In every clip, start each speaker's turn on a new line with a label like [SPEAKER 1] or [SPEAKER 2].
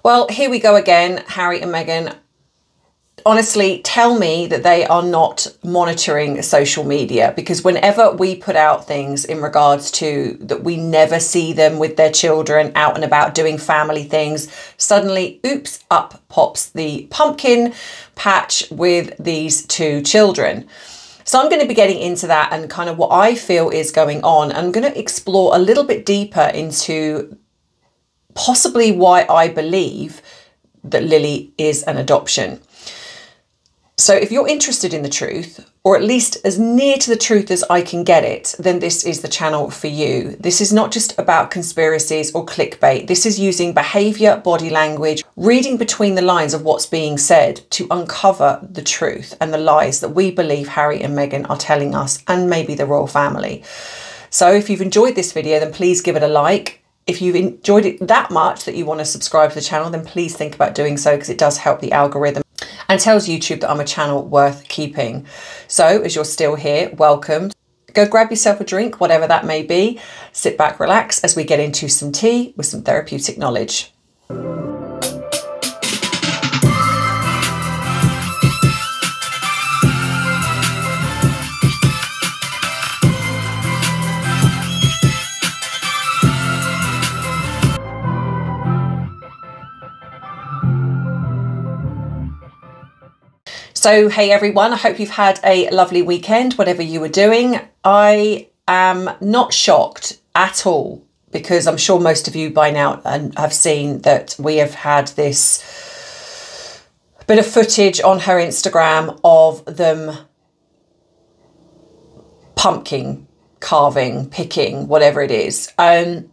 [SPEAKER 1] Well, here we go again, Harry and Meghan. Honestly, tell me that they are not monitoring social media, because whenever we put out things in regards to that, we never see them with their children out and about doing family things. Suddenly, oops, up pops the pumpkin patch with these two children. So I'm going to be getting into that and kind of what I feel is going on. I'm going to explore a little bit deeper into possibly why I believe that Lily is an adoption. So if you're interested in the truth, or at least as near to the truth as I can get it, then this is the channel for you. This is not just about conspiracies or clickbait. This is using behaviour, body language, reading between the lines of what's being said to uncover the truth and the lies that we believe Harry and Meghan are telling us, and maybe the royal family. So if you've enjoyed this video, then please give it a like. If you've enjoyed it that much that you want to subscribe to the channel, then please think about doing so, because it does help the algorithm and tells YouTube that I'm a channel worth keeping. So as you're still here, welcome. Go grab yourself a drink, whatever that may be. Sit back, relax as we get into some tea with some therapeutic knowledge. So, hey everyone, I hope you've had a lovely weekend, whatever you were doing. I am not shocked at all, because I'm sure most of you by now have seen that we have had this bit of footage on her Instagram of them pumpkin carving, picking, whatever it is. So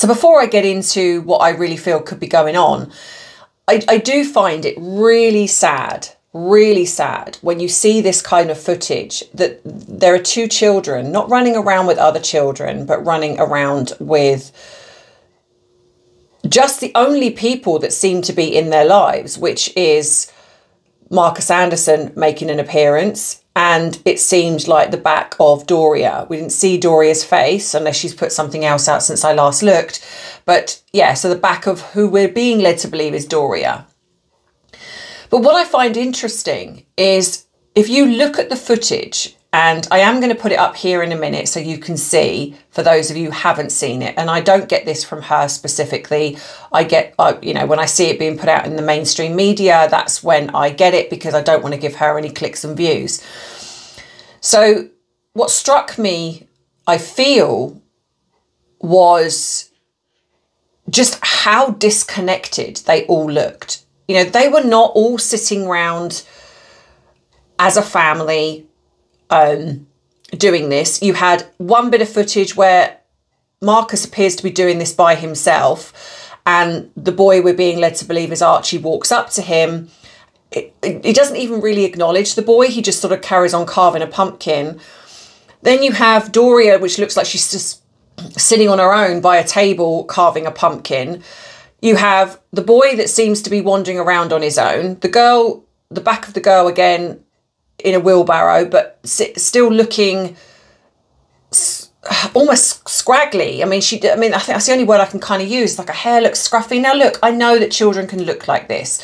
[SPEAKER 1] before I get into what I really feel could be going on, I do find it really sad when you see this kind of footage, that there are two children not running around with other children, but running around with just the only people that seem to be in their lives, which is Marcus Anderson making an appearance, and it seemed like the back of Doria. We didn't see Doria's face unless she's put something else out since I last looked. But yeah, so the back of who we're being led to believe is Doria. But what I find interesting is if you look at the footage, and I am going to put it up here in a minute so you can see, for those of you who haven't seen it, and I don't get this from her specifically. I get, you know, when I see it being put out in the mainstream media, that's when I get it, because I don't want to give her any clicks and views. So what struck me, I feel, was just how disconnected they all looked. You know, they were not all sitting around as a family doing this. You had one bit of footage where Marcus appears to be doing this by himself, and the boy we're being led to believe is Archie walks up to him. He doesn't even really acknowledge the boy. He just sort of carries on carving a pumpkin. Then you have Doria, which looks like she's just sitting on her own by a table carving a pumpkin. You have the boy that seems to be wandering around on his own. The girl, the back of the girl again in a wheelbarrow, but still looking almost scraggly. I mean, I think that's the only word I can kind of use. Like, her hair looks scruffy. Now look, I know that children can look like this.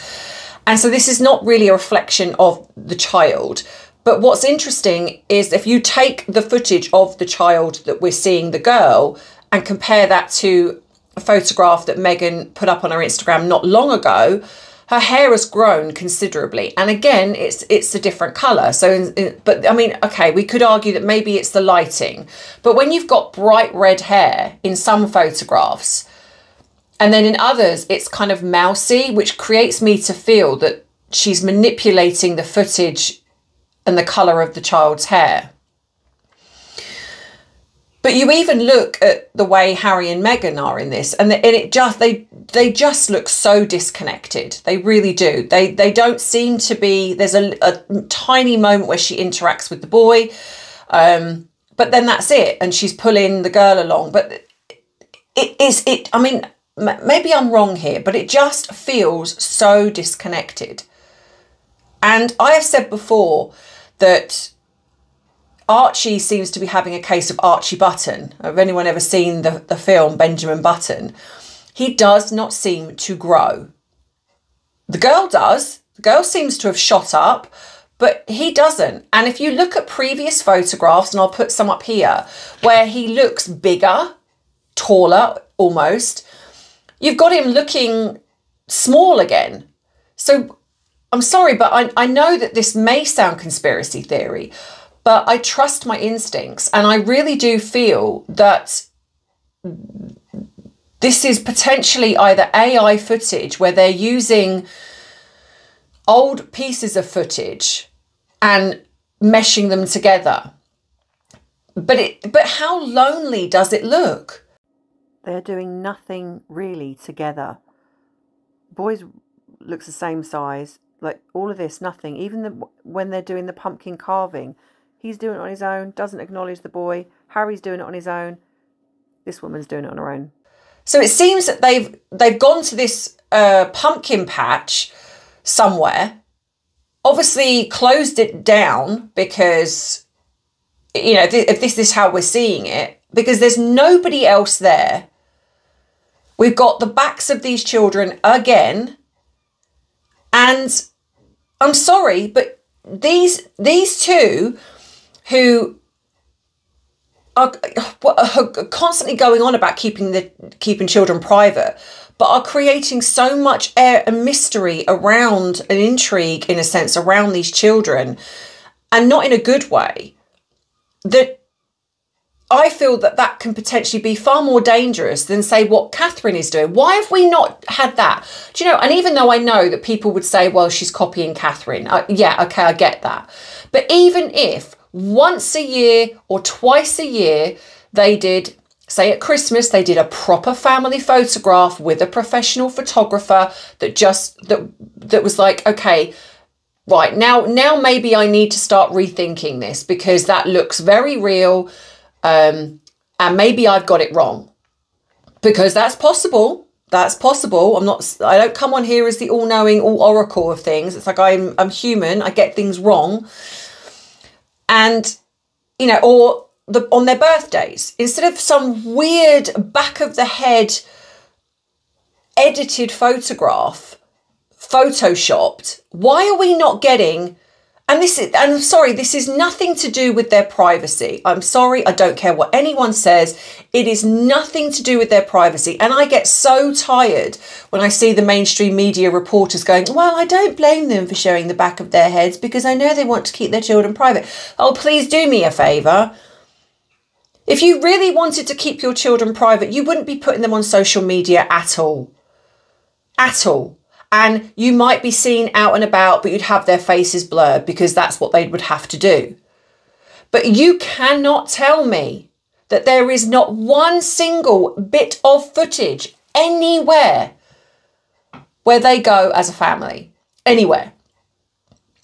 [SPEAKER 1] And so this is not really a reflection of the child. But what's interesting is if you take the footage of the child that we're seeing, the girl, and compare that to a photograph that Meghan put up on her Instagram not long ago, her hair has grown considerably. And again, it's a different colour. So, but I mean, okay, we could argue that maybe it's the lighting. But when you've got bright red hair in some photographs, and then in others, it's kind of mousy, which creates me to feel that she's manipulating the footage and the colour of the child's hair. But you even look at the way Harry and Meghan are in this, and they just look so disconnected. They really do. They don't seem to be. There's a tiny moment where she interacts with the boy, but then that's it, and she's pulling the girl along. But I mean, maybe I'm wrong here, but it just feels so disconnected. And I have said before that Archie seems to be having a case of Archie Button. Have anyone ever seen the film Benjamin Button? he does not seem to grow. The girl does. The girl seems to have shot up, but he doesn't. And if you look at previous photographs, and I'll put some up here, where he looks bigger, taller almost, you've got him looking small again. So I'm sorry, but I know that this may sound conspiracy theory, but I trust my instincts. And I really do feel that this is potentially either AI footage where they're using old pieces of footage and meshing them together. But how lonely does it look? They're doing nothing really together. Boys looks the same size, like all of this, nothing. Even when they're doing the pumpkin carving, he's doing it on his own, doesn't acknowledge the boy. Harry's doing it on his own. This woman's doing it on her own. So it seems that they've gone to this pumpkin patch somewhere, obviously closed it down because, you know, if this is how we're seeing it, because there's nobody else there. We've got the backs of these children again. And I'm sorry, but these two who are constantly going on about keeping children private, but are creating so much air and mystery around, an intrigue in a sense around these children, and not in a good way, that I feel that can potentially be far more dangerous than, say, what Catherine is doing. Why have we not had that? Do you know, and even though I know that people would say, well, she's copying Catherine. Yeah, okay, I get that. But even if once a year or twice a year they did, say at Christmas, they did a proper family photograph with a professional photographer that was like, okay, right, now maybe I need to start rethinking this because that looks very real. And maybe I've got it wrong, because that's possible. That's possible. I don't come on here as the all-knowing, all-oracle of things. It's like I'm human. I get things wrong. And, you know, or on their birthdays, instead of some weird back of the head edited photograph, photoshopped, why are we not getting... And I'm sorry, this is nothing to do with their privacy. I'm sorry, I don't care what anyone says. It is nothing to do with their privacy. And I get so tired when I see the mainstream media reporters going, well, I don't blame them for showing the back of their heads because I know they want to keep their children private. Oh, please do me a favour. If you really wanted to keep your children private, you wouldn't be putting them on social media at all. At all. And you might be seen out and about, but you'd have their faces blurred because that's what they would have to do. But you cannot tell me that there is not one single bit of footage anywhere where they go as a family. Anywhere.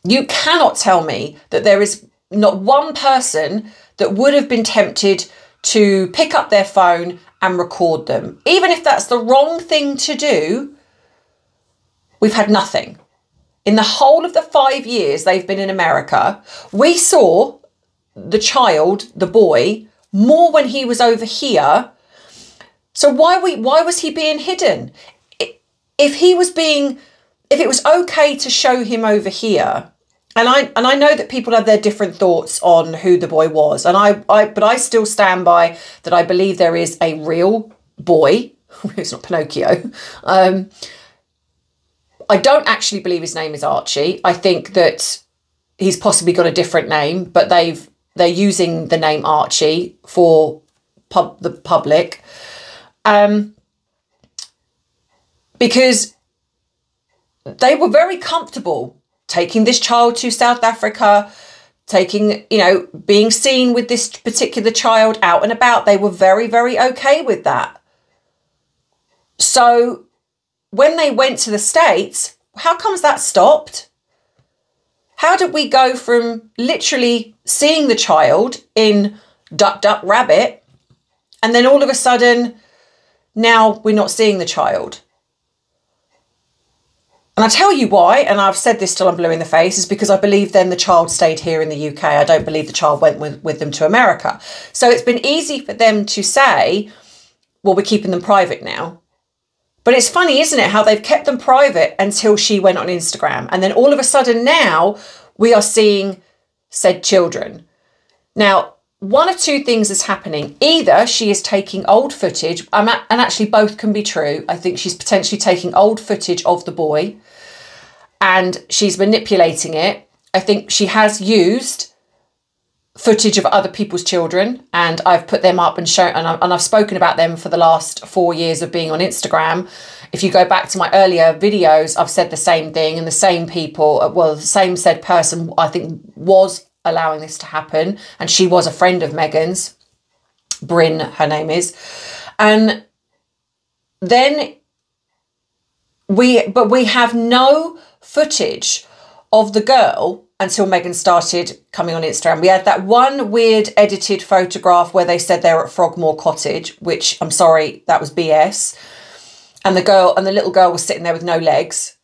[SPEAKER 1] You cannot tell me that there is not one person that would have been tempted to pick up their phone and record them. Even if that's the wrong thing to do, we've had nothing. In the whole of the 5 years they've been in America, we saw the child, the boy, more when he was over here. So why was he being hidden? If it was okay to show him over here, and I know that people have their different thoughts on who the boy was, but I still stand by that. I believe there is a real boy. It's not Pinocchio. I don't actually believe his name is Archie. I think that he's possibly got a different name, but they're using the name Archie for the public, because they were very comfortable taking this child to South Africa, being seen with this particular child out and about. They were very, very okay with that. So when they went to the States, how comes that stopped? How did we go from literally seeing the child in Duck, Duck, Rabbit, and then all of a sudden, now we're not seeing the child? And I tell you why, and I've said this till I'm blue in the face, is because I believe then the child stayed here in the UK. I don't believe the child went with them to America. So it's been easy for them to say, well, we're keeping them private now. But it's funny, isn't it, how they've kept them private until she went on Instagram. And then all of a sudden now we are seeing said children. Now, one of two things is happening. Either she is taking old footage, and actually both can be true. I think she's potentially taking old footage of the boy and she's manipulating it. I think she has used footage of other people's children, and I've put them up and shown, and I've spoken about them for the last 4 years of being on Instagram. If you go back to my earlier videos, I've said the same thing, and the same people, well, the same said person, I think, was allowing this to happen, and she was a friend of Meghans, Bryn, her name is. And then we have no footage of the girl until Megan started coming on Instagram. We had that one weird edited photograph where they said they were at Frogmore Cottage, which, I'm sorry, that was BS. And the little girl was sitting there with no legs.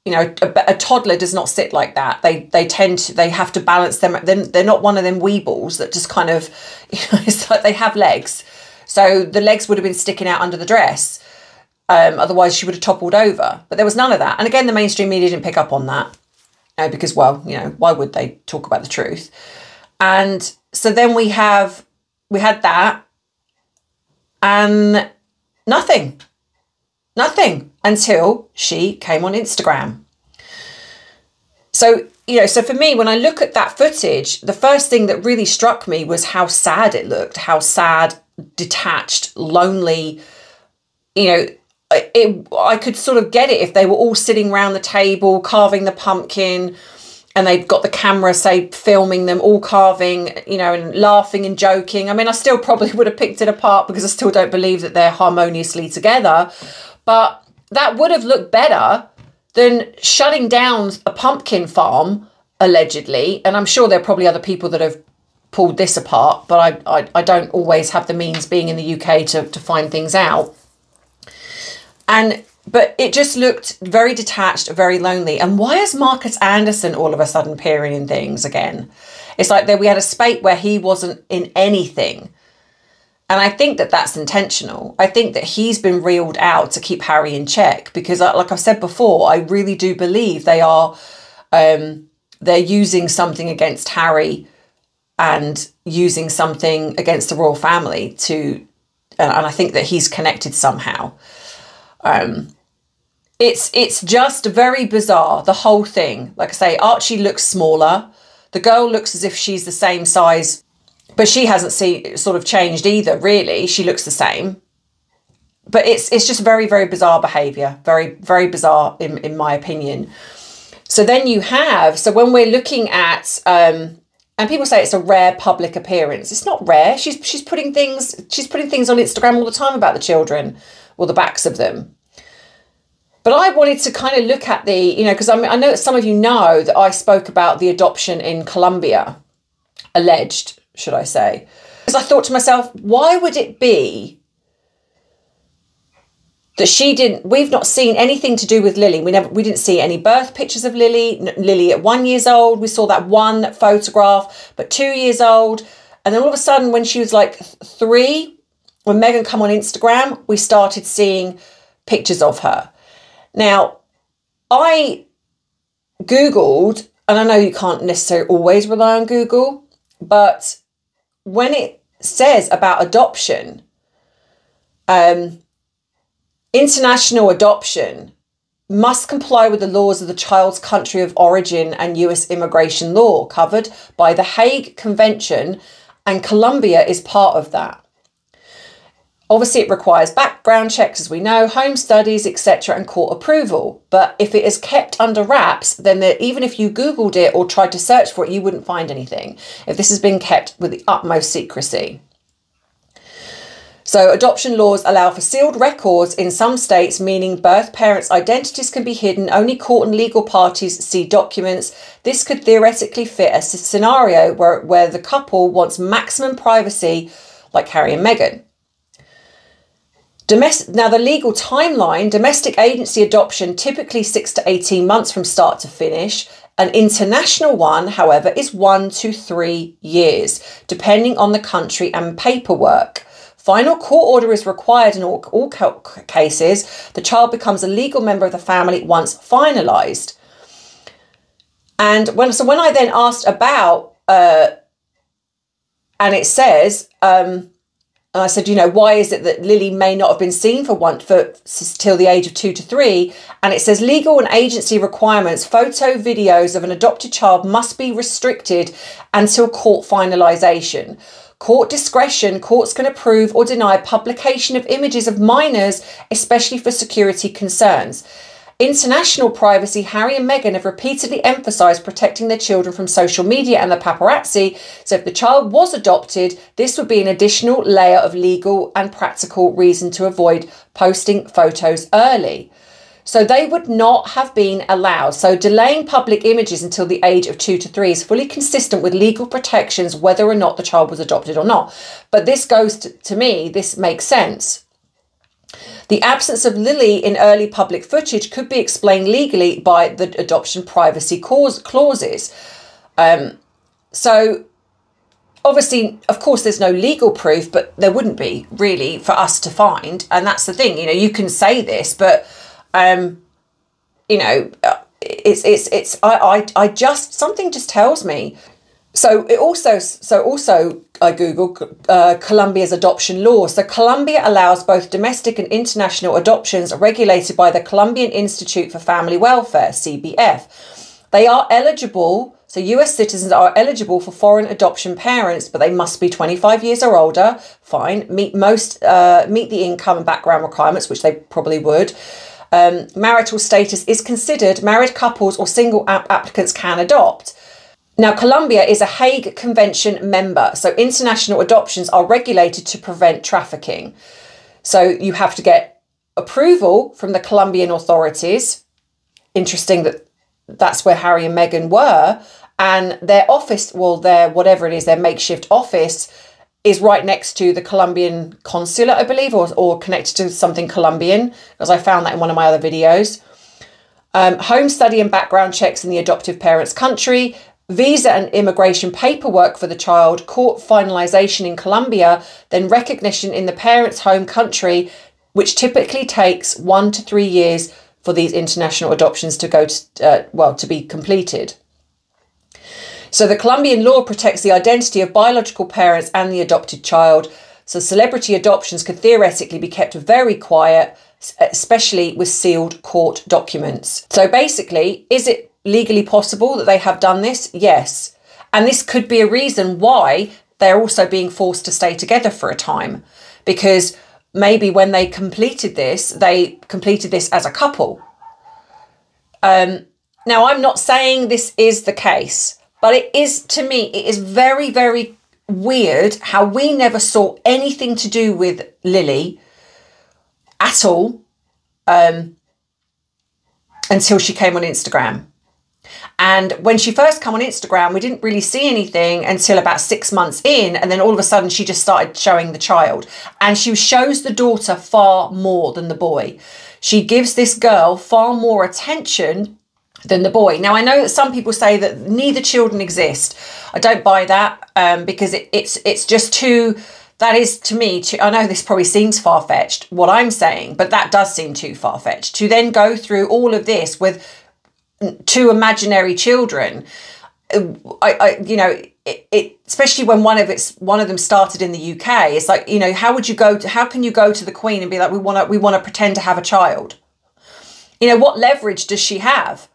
[SPEAKER 1] You know, a toddler does not sit like that. They have to balance them. They're not one of them weebles that just kind of, you know, it's like they have legs. So the legs would have been sticking out under the dress. Otherwise she would have toppled over. But there was none of that. And again, the mainstream media didn't pick up on that. Because, well, you know, why would they talk about the truth? And so then we had that, and nothing until she came on Instagram. So, you know, so for me, when I look at that footage, the first thing that really struck me was how sad it looked, how sad, detached, lonely, you know. I could sort of get it if they were all sitting around the table carving the pumpkin, and they've got the camera, say, filming them all carving, you know, and laughing and joking. I mean, I still probably would have picked it apart because I still don't believe that they're harmoniously together. But that would have looked better than shutting down a pumpkin farm, allegedly. And I'm sure there are probably other people that have pulled this apart, but I don't always have the means, being in the UK, to find things out. But it just looked very detached, very lonely. And why is Marcus Anderson all of a sudden appearing in things again? It's like we had a spate where he wasn't in anything. And I think that that's intentional. I think that he's been reeled out to keep Harry in check, because like I've said before, I really do believe they are, they're using something against Harry and using something against the royal family and I think that he's connected somehow. It's just very bizarre, the whole thing. Like I say, Archie looks smaller. The girl looks as if she's the same size, but she hasn't sort of changed either, really. She looks the same. But it's just very, very bizarre behaviour. Very, very bizarre in my opinion. So then you have, so when we're looking at, and people say it's a rare public appearance. It's not rare. She's putting things on Instagram all the time about the children, or the backs of them. But I wanted to kind of look at because I know that some of you know that I spoke about the adoption in Colombia, alleged, should I say. Because I thought to myself, why would it be that we've not seen anything to do with Lily. We didn't see any birth pictures of Lily. Lily at 1 year old, we saw that one photograph, but 2 years old. And then all of a sudden when she was like 3, when Meghan come on Instagram, we started seeing pictures of her. Now, I Googled, and I know you can't necessarily always rely on Google, but when it says about adoption, international adoption must comply with the laws of the child's country of origin and US immigration law covered by the Hague Convention, and Colombia is part of that. Obviously, it requires background checks, as we know, home studies, etc., and court approval. But if it is kept under wraps, then even if you Googled it or tried to search for it, you wouldn't find anything if this has been kept with the utmost secrecy. So adoption laws allow for sealed records in some states, meaning birth parents' identities can be hidden. Only court and legal parties see documents. This could theoretically fit a scenario where the couple wants maximum privacy, like Harry and Meghan. Now, the legal timeline, domestic agency adoption, typically 6 to 18 months from start to finish. An international one, however, is 1 to 3 years, depending on the country and paperwork. Final court order is required in all cases. The child becomes a legal member of the family once finalised. And when I then asked about, and it says, and I said, you know, why is it that Lily may not have been seen till the age of 2 to 3? And it says legal and agency requirements, photo videos of an adopted child must be restricted until court finalisation. Court discretion, courts can approve or deny publication of images of minors, especially for security concerns. International privacy, Harry and Meghan have repeatedly emphasised protecting their children from social media and the paparazzi. So if the child was adopted, this would be an additional layer of legal and practical reason to avoid posting photos early. So they would not have been allowed. So delaying public images until the age of 2 to 3 is fully consistent with legal protections, whether or not the child was adopted or not. But this goes to me, this makes sense. The absence of Lily in early public footage could be explained legally by the adoption privacy clauses. So obviously, of course, there's no legal proof, but there wouldn't be really for us to find. And that's the thing, you know, you can say this, but, you know, I just, something just tells me. So I Googled Colombia's adoption law. So Colombia allows both domestic and international adoptions regulated by the Colombian Institute for Family Welfare, CBF. They are eligible, so US citizens are eligible for foreign adoption parents, but they must be 25 years or older, fine, meet the income and background requirements, which they probably would. Marital status is considered, married couples or single applicants can adopt. Now, Colombia is a Hague Convention member, so international adoptions are regulated to prevent trafficking. So you have to get approval from the Colombian authorities. Interesting that that's where Harry and Meghan were. And their office, well, their whatever it is, their makeshift office is right next to the Colombian consulate, I believe, or connected to something Colombian, because I found that in one of my other videos. Home study and background checks in the adoptive parent's country. Visa and immigration paperwork for the child, court finalisation in Colombia, then recognition in the parent's home country, which typically takes 1 to 3 years for these international adoptions to go to, to be completed. So the Colombian law protects the identity of biological parents and the adopted child. So celebrity adoptions could theoretically be kept very quiet, especially with sealed court documents. So basically, is it legally possible that they have done this? Yes. And this could be a reason why they're also being forced to stay together for a time, because maybe when they completed this as a couple. Now, I'm not saying this is the case, but it is, to me, it is very, very weird how we never saw anything to do with Lily at all until she came on Instagram. And when she first came on Instagram, we didn't really see anything until about 6 months in. And then all of a sudden, she just started showing the child. And she shows the daughter far more than the boy. She gives this girl far more attention than the boy. Now, I know that some people say that neither children exist. I don't buy that because it's just too... That is, to me, I know this probably seems far-fetched, what I'm saying, but that does seem too far-fetched. To then go through all of this with 2 imaginary children, you know, especially when one of them started in the UK, it's like, you know, how can you go to the Queen and be like, we want to pretend to have a child? You know, what leverage does she have?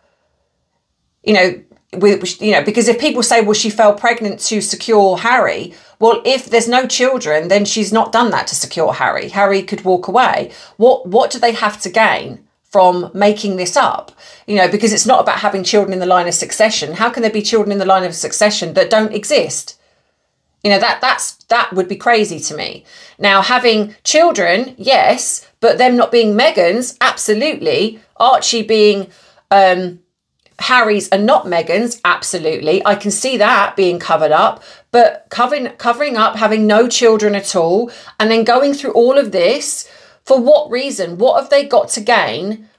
[SPEAKER 1] You know, because if people say, well, she fell pregnant to secure Harry, well, if there's no children, then she's not done that to secure Harry. Harry could walk away. What do they have to gain from making this up? You know, because it's not about having children in the line of succession. How can there be children in the line of succession that don't exist? You know, that would be crazy to me. Now, having children, yes, but them not being Meghans, absolutely. Archie being Harry's and not Meghans, absolutely. I can see that being covered up, but covering up, having no children at all, and then going through all of this, for what reason? What have they got to gain?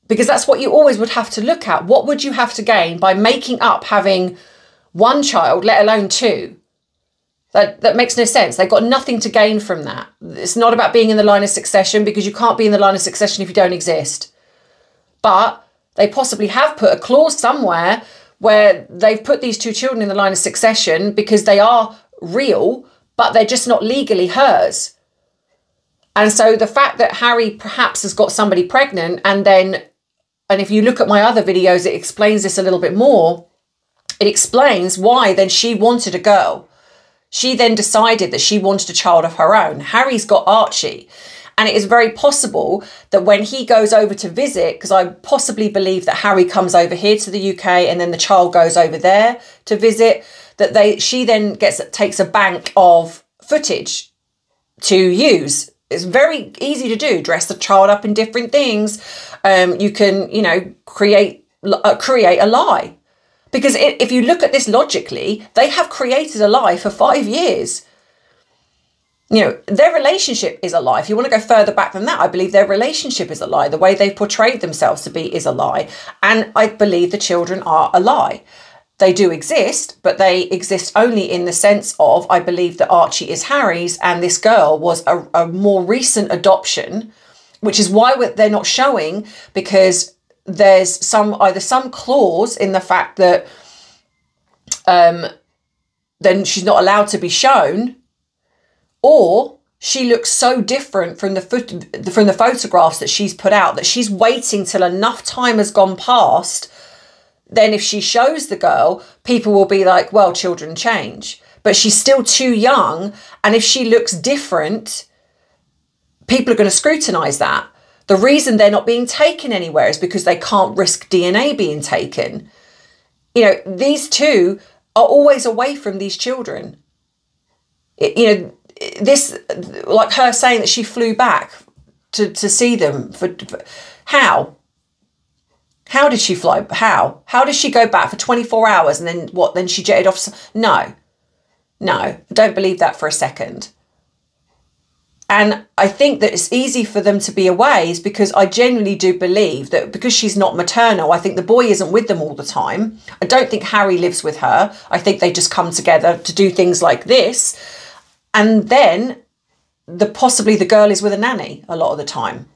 [SPEAKER 1] Because that's what you always would have to look at. What would you have to gain by making up having 1 child, let alone 2? That makes no sense. They've got nothing to gain from that. It's not about being in the line of succession, because you can't be in the line of succession if you don't exist. But they possibly have put a clause somewhere where they've put these two children in the line of succession because they are real, but they're just not legally hers. And so the fact that Harry perhaps has got somebody pregnant, and if you look at my other videos, it explains this a little bit more. It explains why then she wanted a girl. She then decided that she wanted a child of her own. Harry's got Archie. And it is very possible that when he goes over to visit, because I possibly believe that Harry comes over here to the UK and then the child goes over there to visit, that she then takes a bank of footage to use. It's very easy to do. Dress the child up in different things. You can, you know, create a lie. Because if you look at this logically, they have created a lie for 5 years. You know, their relationship is a lie. If you want to go further back than that, I believe their relationship is a lie. The way they've portrayed themselves to be is a lie. And I believe the children are a lie. They do exist, but they exist only in the sense of, I believe that Archie is Harry's and this girl was a more recent adoption, which is why they're not showing, because there's either some clause in the fact that then she's not allowed to be shown, or she looks so different from the photographs that she's put out that she's waiting till enough time has gone past. Then if she shows the girl, people will be like, well, children change. But she's still too young. And if she looks different, people are going to scrutinise that. The reason they're not being taken anywhere is because they can't risk DNA being taken. You know, these two are always away from these children. You know, this, like her saying that she flew back to see them. How? How did she fly? How did she go back for 24 hours and then what? Then she jetted off? No, I don't believe that for a second. And I think that it's easy for them to be away is because I genuinely do believe that because she's not maternal, I think the boy isn't with them all the time. I don't think Harry lives with her. I think they just come together to do things like this. And then possibly the girl is with a nanny a lot of the time.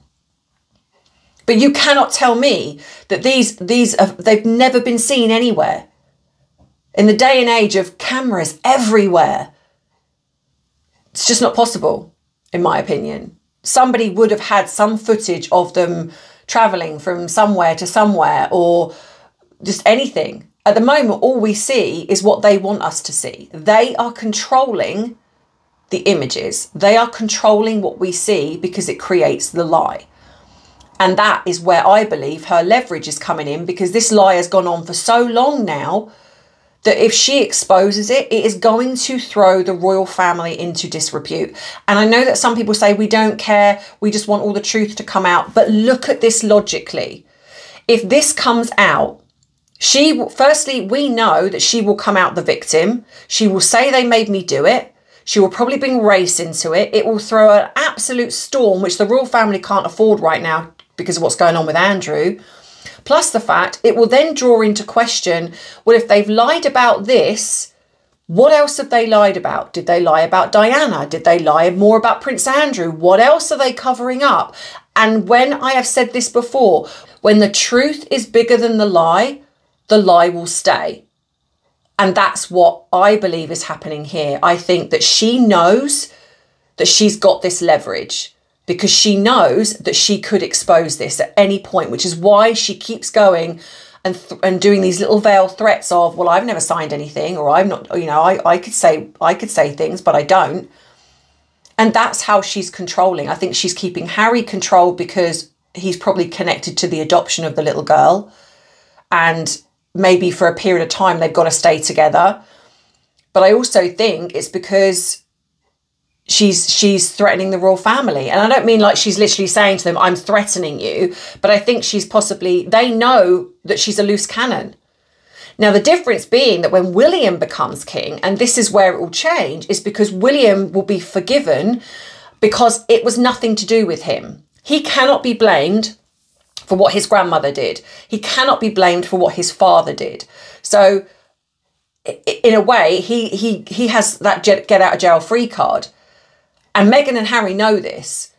[SPEAKER 1] But you cannot tell me that they've never been seen anywhere. In the day and age of cameras everywhere, it's just not possible, in my opinion. Somebody would have had some footage of them travelling from somewhere to somewhere or just anything. At the moment, all we see is what they want us to see. They are controlling the images. They are controlling what we see because it creates the lie. And that is where I believe her leverage is coming in, because this lie has gone on for so long now that if she exposes it, it is going to throw the royal family into disrepute. And I know that some people say we don't care, we just want all the truth to come out. But look at this logically. If this comes out, firstly, we know that she will come out the victim. She will say they made me do it. She will probably bring race into it. It will throw an absolute storm, which the royal family can't afford right now because of what's going on with Andrew. Plus the fact it will then draw into question, well, if they've lied about this, what else have they lied about? Did they lie about Diana? Did they lie more about Prince Andrew? What else are they covering up? And when I have said this before, when the truth is bigger than the lie will stay. And that's what I believe is happening here. I think that she knows that she's got this leverage, because she knows that she could expose this at any point, which is why she keeps going and doing these little veiled threats of, well, I've never signed anything, or I'm not, you know, I could say things, but I don't. And that's how she's controlling. I think she's keeping Harry controlled because he's probably connected to the adoption of the little girl. And maybe for a period of time, they've got to stay together. But I also think it's because she's threatening the royal family. And I don't mean like she's literally saying to them, I'm threatening you, but I think they know that she's a loose cannon. Now, the difference being that when William becomes king, and this is where it will change, is because William will be forgiven because it was nothing to do with him. He cannot be blamed for what his grandmother did. He cannot be blamed for what his father did. So in a way, he has that get out of jail free card. And Meghan and Harry know this.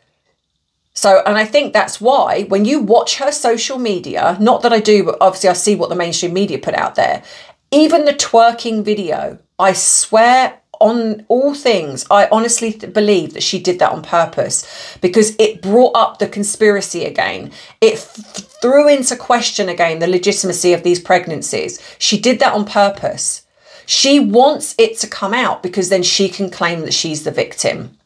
[SPEAKER 1] So, and I think that's why when you watch her social media, not that I do, but obviously I see what the mainstream media put out there, even the twerking video, I swear on all things, I honestly believe that she did that on purpose, because it brought up the conspiracy again. It threw into question again the legitimacy of these pregnancies. She did that on purpose. She wants it to come out because then she can claim that she's the victim.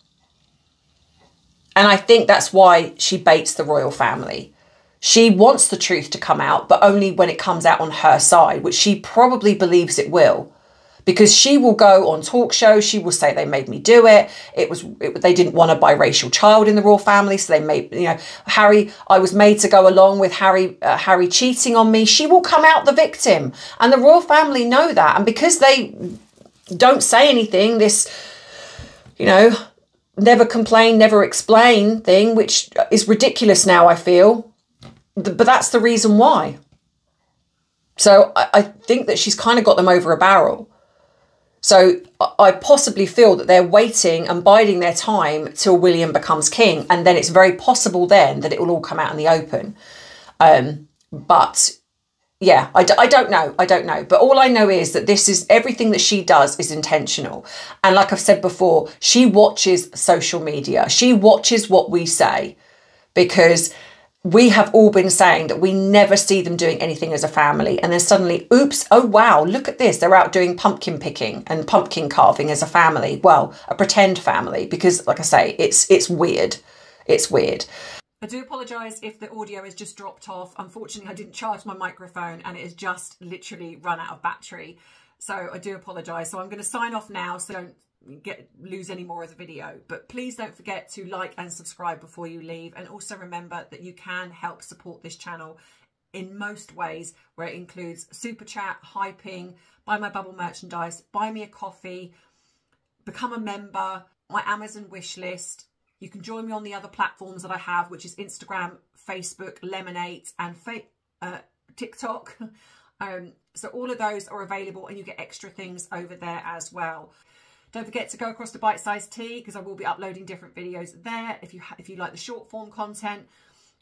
[SPEAKER 1] And I think that's why she baits the royal family. She wants the truth to come out, but only when it comes out on her side, which she probably believes it will. Because she will go on talk shows, she will say they made me do it. They didn't want a biracial child in the royal family, so they made, you know, Harry, I was made to go along with Harry cheating on me. She will come out the victim. And the royal family know that. And because they don't say anything, this, you know, never complain, never explain thing, which is ridiculous now, I feel. But that's the reason why. So I think that she's kind of got them over a barrel. So I possibly feel that they're waiting and biding their time till William becomes king. And then it's very possible then that it will all come out in the open. But yeah, I don't know. I don't know. But all I know is that this is everything that she does is intentional. And like I've said before, she watches social media. She watches what we say, because we have all been saying that we never see them doing anything as a family. And then suddenly, oops, oh, wow, look at this. They're out doing pumpkin picking and pumpkin carving as a family. Well, a pretend family, because like I say, it's weird. It's weird. I do apologise if the audio has just dropped off. Unfortunately, I didn't charge my microphone and it has just literally run out of battery. So I do apologise. So I'm going to sign off now so don't lose any more of the video. But please don't forget to like and subscribe before you leave. And also remember that you can help support this channel in most ways, where it includes super chat, hyping, buy my bubble merchandise, buy me a coffee, become a member, my Amazon wish list. You can join me on the other platforms that I have, which is Instagram, Facebook, Lemonade, and TikTok. So all of those are available, and you get extra things over there as well. Don't forget to go across to BITESIZE Tea, because I will be uploading different videos there if you like the short form content.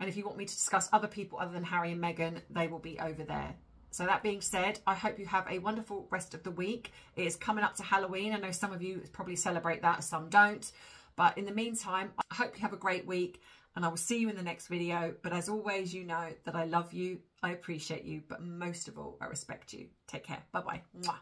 [SPEAKER 1] And if you want me to discuss other people other than Harry and Meghan, they will be over there. So that being said, I hope you have a wonderful rest of the week. It is coming up to Halloween. I know some of you probably celebrate that, some don't. But in the meantime, I hope you have a great week, and I will see you in the next video. But as always, you know that I love you, I appreciate you, but most of all, I respect you. Take care. Bye-bye. Mwah.